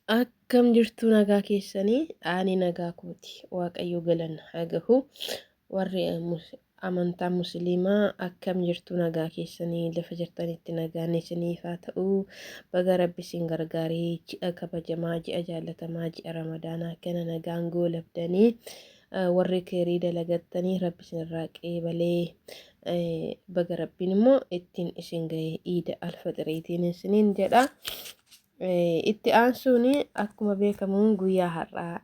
Akkam jirtu nagaa keessanii ani nagaa kooti waaqayyo galanna haa gahu warri amantaa musliimaa akkam jirtu nagaa keessanii lafa jirtanitti nagaan isiniif haa ta'u baga rabbi isin gargaaree ji'a kabajamaa ji'a jaallatamaa ji'a ramadaanaa kana nagaan goolabdanii warri keerii dalagattanii rabbi isinirraa qeebalee baga rabbiin immoo ittiin isin ga'e iida alfaxiriitiin isiniin jedha. Itti aansuuni akkuma beekamuun guyyaa har'aa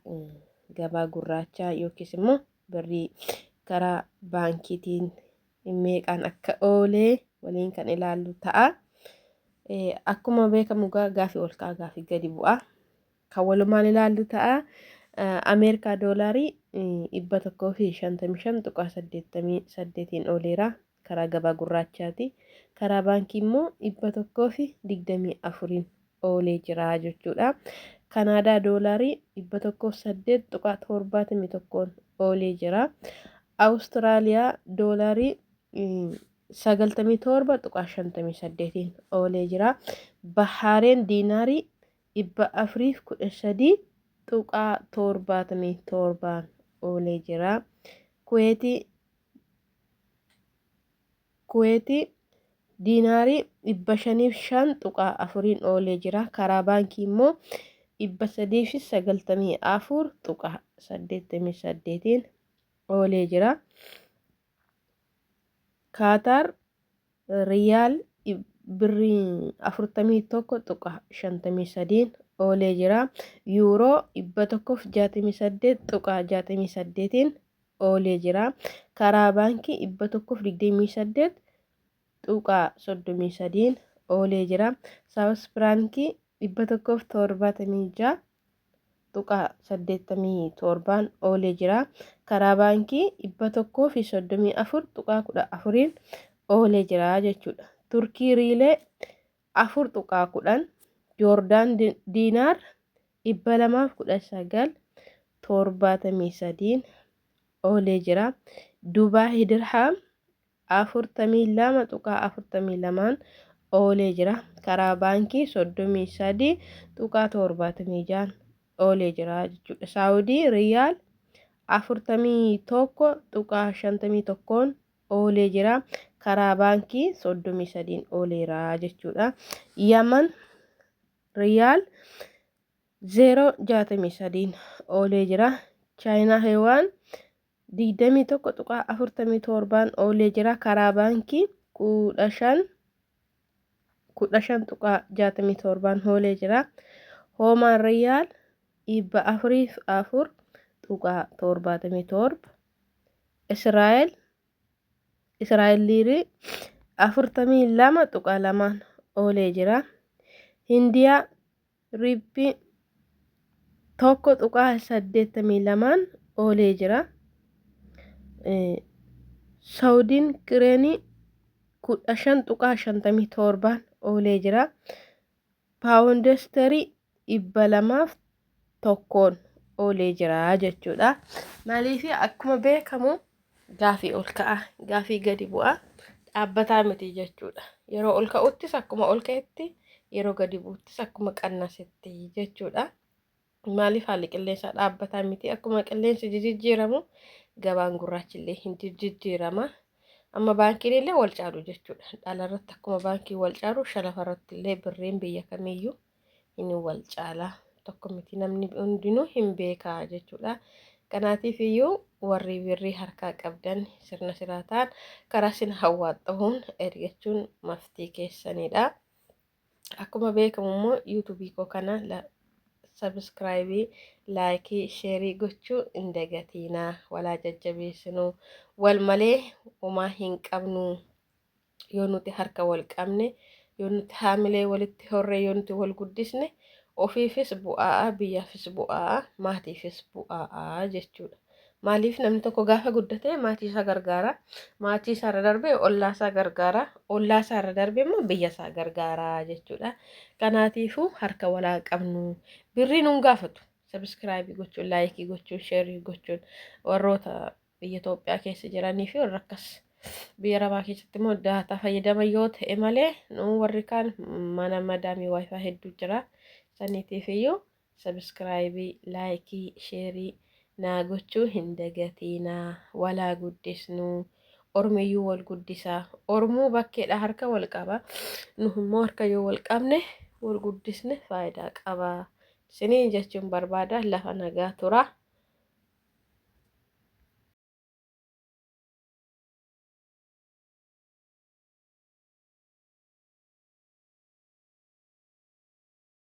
gabaa gurraachaa yookiis immoo birrii karaa baankiitiin meeqaan akka oolee waliin kan ilaallu ta'a. Akkuma beekamu gaafii ol ka'aa gaafii gadi bu'aa kan walumaan ilaallu ta'a. Ameerikaa doolaarii 155.88 ooleera karaa gabaa gurraachaati. Karaa baankii immoo 124 oolee jira jechuudha. Kanaadaa doolaarii 108.71 oolee jira. Awustiraaliyaa doolaarii 97.58 oolee jira. Bahaareen diinaarii 413.77 oolee jira. Kuweetii diinaarii 505.4 oolee jira. Karaa baankii immoo 394.88 oolee jira. Kaataar riyaal birrii 41.53 oolee jira. Yuuroo 168.68 oolee jira. Karaa baankii 128.33 oolee jira. Saawus firaankii 176.87 oolee jira. Karaa baankii 134.14 oolee jira jechuudha. Turkii riilee 4.10 Joordaan diinaar 219.73 oolee jira. Dubaay dirhaam 42.42 oolee jira. Karaa baankii 33.76 oolee jira jechuudha. Saawudii riyaal 41.51 oolee jira. Karaa baankii 33 ooleera jechuudha. Yaman riyaal 0.63 oolee jira. Chaayinaa heewaan 21.47 oolee jira. Karaa baankii 15.67 oolee jira. Hoomaan riyaal 404.77 Israa'el liirii 42.2 oolee jira. Hindiyaa riippii 1.82 oolee jira. Saawudiin kireenii 15.57 oolee jira. Paawundesterii 201 oolee jira jechuudha. Maaliif akkuma beekamu gaafii ol ka'a gaafii gadi bu'a dhaabbataa miti jechuudha. Yeroo ol ka'uttis akkuma ol ka'etti yeroo gadi bu'uttis akkuma qannasetti jechuudha. Maaliif haalli qilleensaa dhaabbataa miti akkuma qilleensi jijjiiramu gabaan gurraachillee hin jijjiirama. Amma baankiin illee wal caalu jechuudha. Dhalarratti akkuma baankii wal caalu shalafarratti illee birriin biyya kamiiyyuu hin wal caala. Tokko miti namni hundinuu hin beekaa jechuudha. Kanaatiif iyyuu warri birrii harkaa qabdan sirna siraataan karaa sin hawwaaxahuun ergachuun maftii keessanidha. Akkuma beekamu immoo yuutuubii koo kana sabskraayibii laayikii sheerii gochuu hin dagatinaa walaa jajjabeessinuu wal malee homaa hin qabnu yoo nuti harka wal qabne yoo nuti haamilee walitti horree yoo nuti wal guddisne ofiifis bu'aa biyyaafis bu'aa maatiifis bu'aa jechuudha. Maaliif namni tokko gaafa guddate maatii isaa gargaara maatii isaa irra darbee ollaa isaa gargaara ollaa isaa irra darbee immoo biyya isaa gargaara jechuudha. Kanaatiifuu harka walaa qabnu birrii nuun gaafatu sabskraayibii gochuun laayikii gochuun sheerii gochuun warroota biyya Itoophiyaa keessa jiranii fi warra akkas biyya arabaa keessatti immoo daataa fayyadaman yoo ta'e malee nu warri kaan mana madaamii waayifaa hedduu jira saniitiif iyyuu sabskraayibii, laayikii, sheerii naa gochuu hin dagatinaa. Walaa guddisnuu. Ormiyyuu wal guddisaa. Ormuu bakkeedha harka wal qaba. Nuhummoo harka yoo wal qabne wal guddisne faayidaa qaba. Isiniin jechuun barbaada. Lafa nagaa tura.